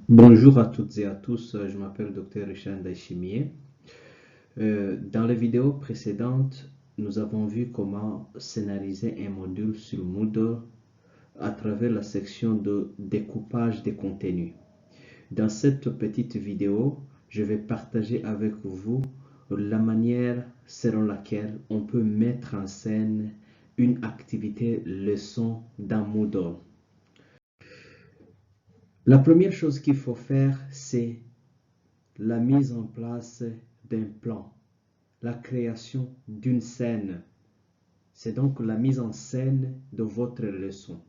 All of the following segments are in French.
Bonjour à toutes et à tous, je m'appelle Dr. Richard Daishimier. Dans les vidéos précédentes, nous avons vu comment scénariser un module sur Moodle à travers la section de découpage des contenus. Dans cette petite vidéo, je vais partager avec vous la manière selon laquelle on peut mettre en scène une activité leçon dans Moodle. La première chose qu'il faut faire, c'est la mise en place d'un plan, la création d'une scène. C'est donc la mise en scène de votre leçon.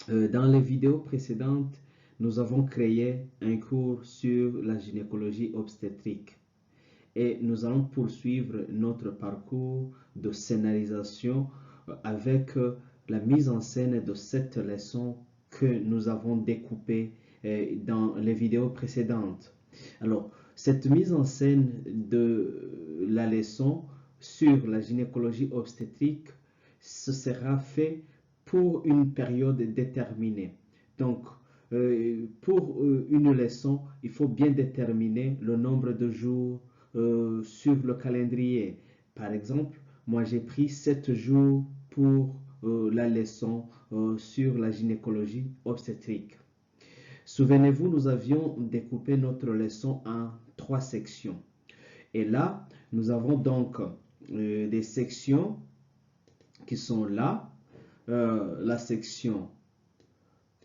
Dans les vidéos précédentes, nous avons créé un cours sur la gynécologie obstétrique et nous allons poursuivre notre parcours de scénarisation avec la mise en scène de cette leçon que nous avons découpée dans les vidéos précédentes. Alors, cette mise en scène de la leçon sur la gynécologie obstétrique, ce sera fait pour une période déterminée. Donc, pour une leçon, il faut bien déterminer le nombre de jours sur le calendrier. Par exemple, moi j'ai pris 7 jours pour la leçon sur la gynécologie obstétrique. Souvenez-vous, nous avions découpé notre leçon en 3 sections. Et là, nous avons donc des sections qui sont là, la section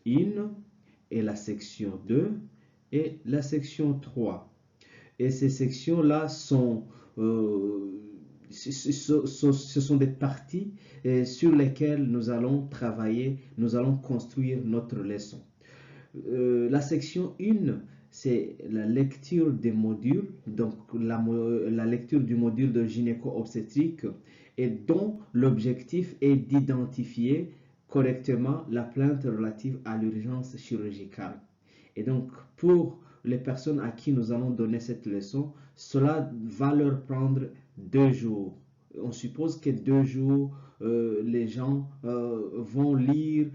1 et la section 2 et la section 3. Et ces sections-là sont, ce sont des parties sur lesquelles nous allons travailler, nous allons construire notre leçon. La section 1, c'est la lecture des modules, donc la lecture du module de gynéco-obstétrique, et dont l'objectif est d'identifier correctement la plainte relative à l'urgence chirurgicale. Et donc, pour les personnes à qui nous allons donner cette leçon, cela va leur prendre 2 jours. On suppose que 2 jours, les gens vont lire,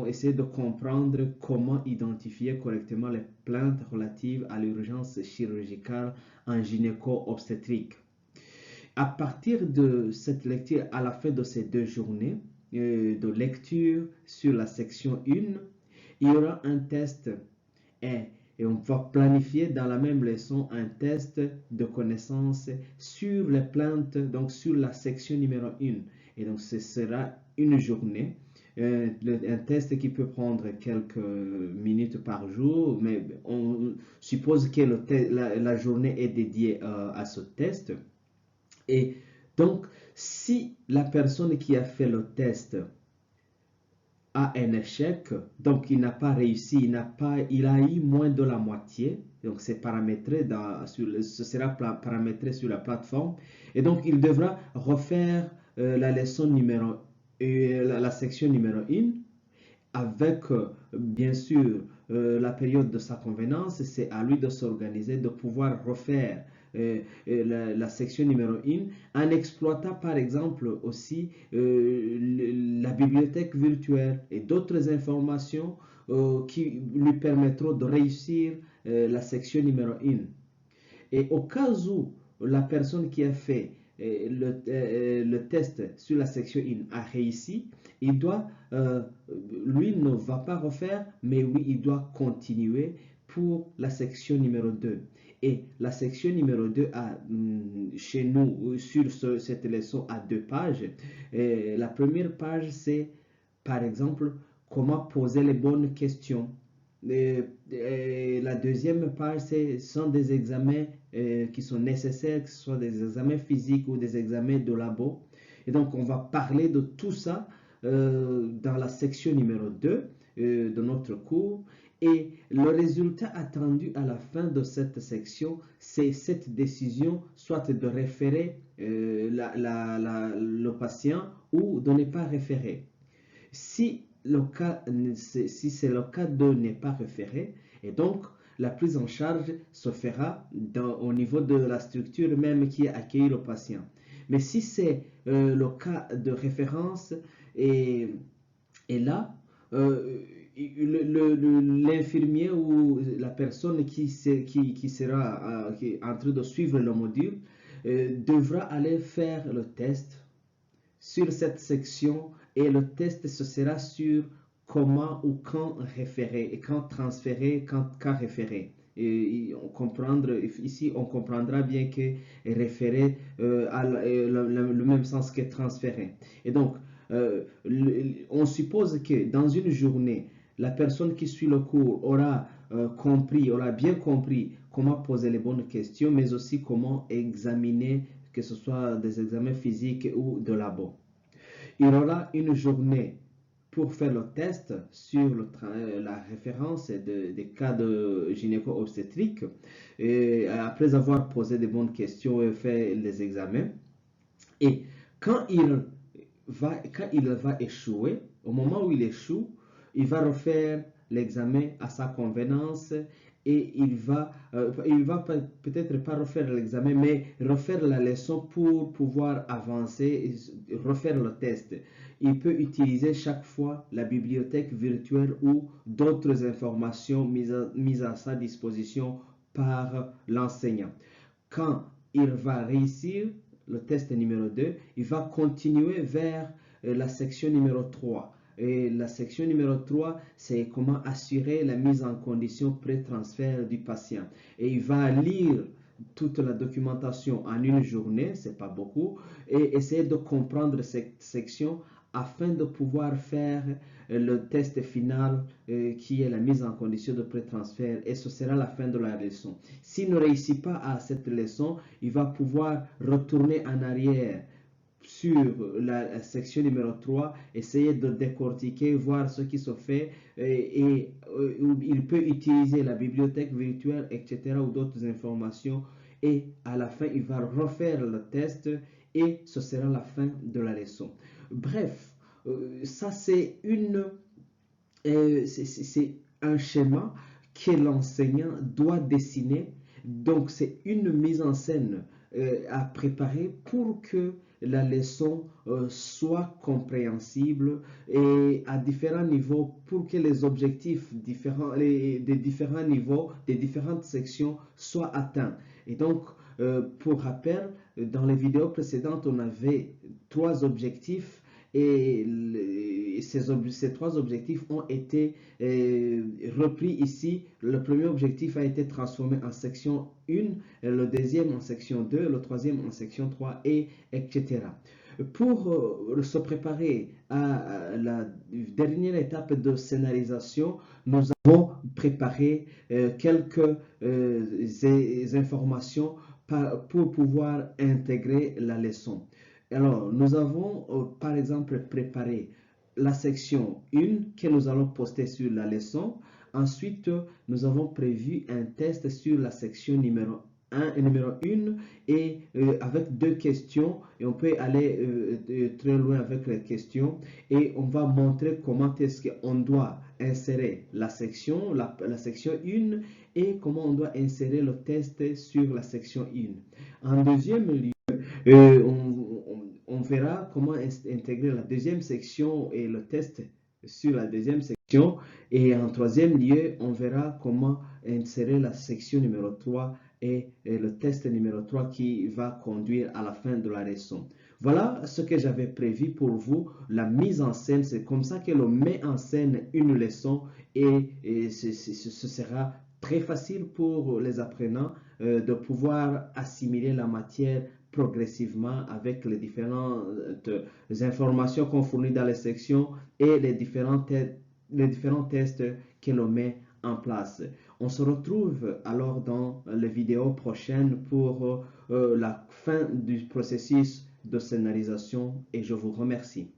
essayer de comprendre comment identifier correctement les plaintes relatives à l'urgence chirurgicale en gynéco-obstétrique. À partir de cette lecture, à la fin de ces 2 journées de lecture sur la section 1, il y aura un test et on va planifier dans la même leçon un test de connaissances sur les plaintes, donc sur la section numéro 1. Et donc ce sera une journée, un test qui peut prendre quelques minutes par jour, mais on suppose que la journée est dédiée à ce test. Et donc, si la personne qui a fait le test a un échec, donc il n'a pas réussi, il a eu moins de la moitié, donc c'est paramétré ce sera paramétré sur la plateforme, et donc il devra refaire la leçon numéro, la section numéro 1 avec bien sûr la période de sa convenance. C'est à lui de s'organiser, de pouvoir refaire la section numéro 1 en exploitant par exemple aussi la bibliothèque virtuelle et d'autres informations qui lui permettront de réussir la section numéro 1. Et au cas où la personne qui a fait le test sur la section 1 a réussi, il doit, lui ne va pas refaire, mais oui, il doit continuer pour la section numéro 2. Et la section numéro 2 a, chez nous, sur cette leçon, a 2 pages. Et la première page, c'est, par exemple, comment poser les bonnes questions. La deuxième page, ce sont des examens qui sont nécessaires, que ce soit des examens physiques ou des examens de labo. Et donc, on va parler de tout ça dans la section numéro 2 de notre cours. Et le résultat attendu à la fin de cette section, c'est cette décision, soit de référer le patient ou de ne pas référer. Si c'est le cas de ne pas référer, et donc la prise en charge se fera au niveau de la structure même qui a accueilli le patient. Mais si c'est le cas de référence, et là, l'infirmier ou la personne qui sera en train de suivre le module devra aller faire le test sur cette section et le test ce sera sur comment ou quand référer et quand transférer, quand référer. Et ici, on comprendra bien que référer a le même sens que transférer. Et donc, on suppose que dans une journée, la personne qui suit le cours aura bien compris comment poser les bonnes questions, mais aussi comment examiner, que ce soit des examens physiques ou de labo. Il y aura une journée pour faire le test sur la référence des cas de gynéco-obstétrique après avoir posé des bonnes questions et fait les examens. Et quand il va échouer, au moment où il échoue, il va refaire l'examen à sa convenance et il va peut-être pas refaire l'examen, mais refaire la leçon pour pouvoir avancer, refaire le test. Il peut utiliser chaque fois la bibliothèque virtuelle ou d'autres informations mises à sa disposition par l'enseignant. Quand il va réussir le test numéro 2, il va continuer vers la section numéro 3. Et la section numéro 3, c'est comment assurer la mise en condition pré-transfert du patient. Et il va lire toute la documentation en une journée, c'est pas beaucoup, et essayer de comprendre cette section afin de pouvoir faire le test final qui est la mise en condition de pré-transfert et ce sera la fin de la leçon. S'il ne réussit pas à cette leçon, il va pouvoir retourner en arrière sur la section numéro 3, essayer de décortiquer, voir ce qui se fait et il peut utiliser la bibliothèque virtuelle, etc. ou d'autres informations et à la fin, il va refaire le test et ce sera la fin de la leçon. Bref, ça c'est un schéma que l'enseignant doit dessiner. Donc c'est une mise en scène à préparer pour que la leçon soit compréhensible et à différents niveaux pour que les objectifs des différents niveaux, des différentes sections soient atteints. Et donc, pour rappel, dans les vidéos précédentes, on avait 3 objectifs et ces 3 objectifs ont été repris ici. Le premier objectif a été transformé en section 1, le deuxième en section 2, le troisième en section 3, et etc. Pour se préparer à la dernière étape de scénarisation, nous avons préparé quelques informations pour pouvoir intégrer la leçon. Alors, nous avons par exemple préparé la section 1 que nous allons poster sur la leçon. Ensuite, nous avons prévu un test sur la section numéro 1 et avec 2 questions et on peut aller très loin avec les questions et on va montrer comment est-ce qu'on doit insérer la section 1 et comment on doit insérer le test sur la section 1. En deuxième lieu, on verra comment intégrer la deuxième section et le test sur la deuxième section. Et en troisième lieu, on verra comment insérer la section numéro 3 et le test numéro 3 qui va conduire à la fin de la leçon. Voilà ce que j'avais prévu pour vous. La mise en scène, c'est comme ça que l'on met en scène une leçon et ce sera très facile pour les apprenants de pouvoir assimiler la matière progressivement avec les différentes informations qu'on fournit dans les sections et les différents tests que l'on met en place. On se retrouve alors dans les vidéos prochaines pour la fin du processus de scénarisation et je vous remercie.